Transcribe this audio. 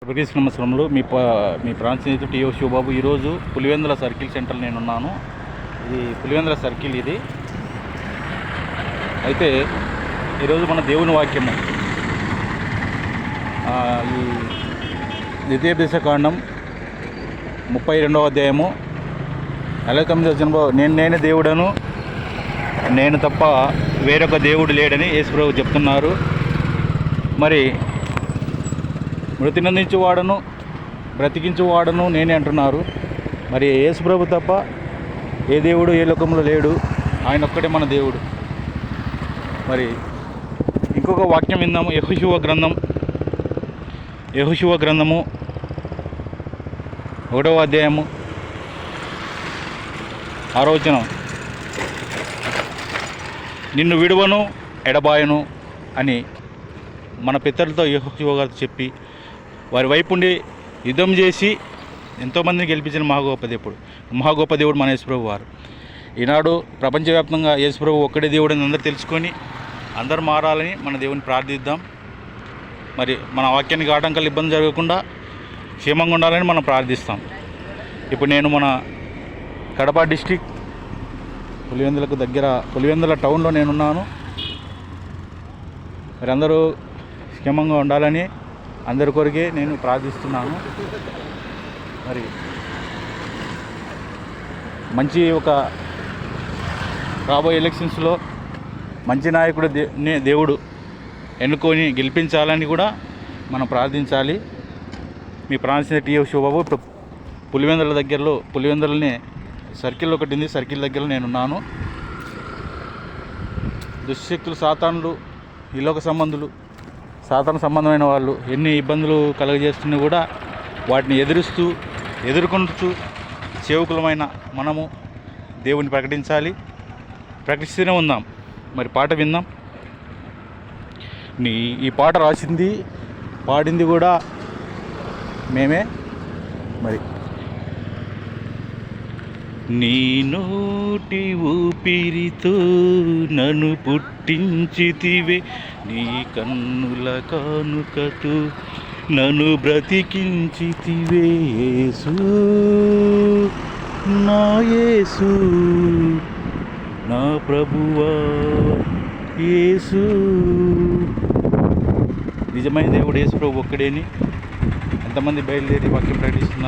ప్రకృతి నమస్కారములు. మీ ప్రాంత స్నేహితుడు టీఓ శివబాబు. ఈరోజు పులివెందుల సర్కిల్ సెంటర్ నేనున్నాను. ఇది పులివెందుల సర్కిల్. ఇది అయితే ఈరోజు మన దేవుని వాక్యము ఈ ద్వితీయోపదేశకాండం 32వ అధ్యాయము 49వ వచనంలో నేనే దేవుడను, నేను తప్ప వేరొక దేవుడు లేడని యేసుప్రభు చెప్తున్నారు. మరి మృతి నందించువాడను బ్రతికించువాడను నేనే అంటున్నారు. మరి యేసుప్రభు తప్ప ఏ దేవుడు ఏ లోకంలో లేడు, ఆయన ఒక్కడే మన దేవుడు. మరి ఇంకొక వాక్యం విందాము. యెహోషువ గ్రంథము 1వ అధ్యాయము 6వ వచనం, నిన్ను విడువను ఎడబాయను అని మన పితరులతో యెహోషువ గారు చెప్పి వారి వైపుండి యుద్ధం చేసి ఎంతోమందిని గెలిపించిన మహాగొప్ప దేవుడు మన యేసుప్రభు వారు. ఈనాడు ప్రపంచవ్యాప్తంగా యేసుప్రభు ఒక్కడే దేవుడు అని అందరూ తెలుసుకొని అందరూ మారాలని మన దేవుని ప్రార్థిద్దాం. మరి మన వాక్యానికి ఆటంకాలు ఇబ్బంది జరగకుండా క్షేమంగా ఉండాలని మనం ప్రార్థిస్తాం. ఇప్పుడు నేను మన కడప డిస్టిక్ పులివెందులకు దగ్గర పులివెందుల టౌన్లో నేనున్నాను. మరి అందరూ క్షేమంగా ఉండాలని అందరి కొరికే నేను ప్రార్థిస్తున్నాను. మరి మంచి ఒక రాబోయే ఎలక్షన్స్లో మంచి నాయకుడు దేవుడు ఎన్నుకొని గెలిపించాలని కూడా మనం ప్రార్థించాలి. మీ ప్రాంతీయ టీఓ శివబాబు. ఇప్పుడు పులివెందులనే సర్కిల్ ఒకటి ఉంది, సర్కిల్ దగ్గర నేనున్నాను. దుశ్శక్తులు, సాతానులు, ఇలోక సంబంధులు, సాతాను సంబంధమైన వాళ్ళు ఎన్ని ఇబ్బందులు కలుగజేస్తున్నా కూడా వాటిని ఎదుర్కొంటూ సేవకులమైన మనము దేవుని ప్రకటిస్తూనే ఉందాం. మరి పాట విందాం. ఈ పాట పాడింది కూడా మేమే. మరి నీ నోటి ఊపిరితో నన్ను పుట్టించితివే, నీ కన్నుల కానుకతో నన్ను బ్రతికించితివే. యేసు నా యేసు నా ప్రభువా యేసు. నిజమైన దేవుడు యేసుప్రభు ఒక్కడేని ఎంతమంది బయలుదేరి వాక్యం ప్రకటిస్తున్నారు.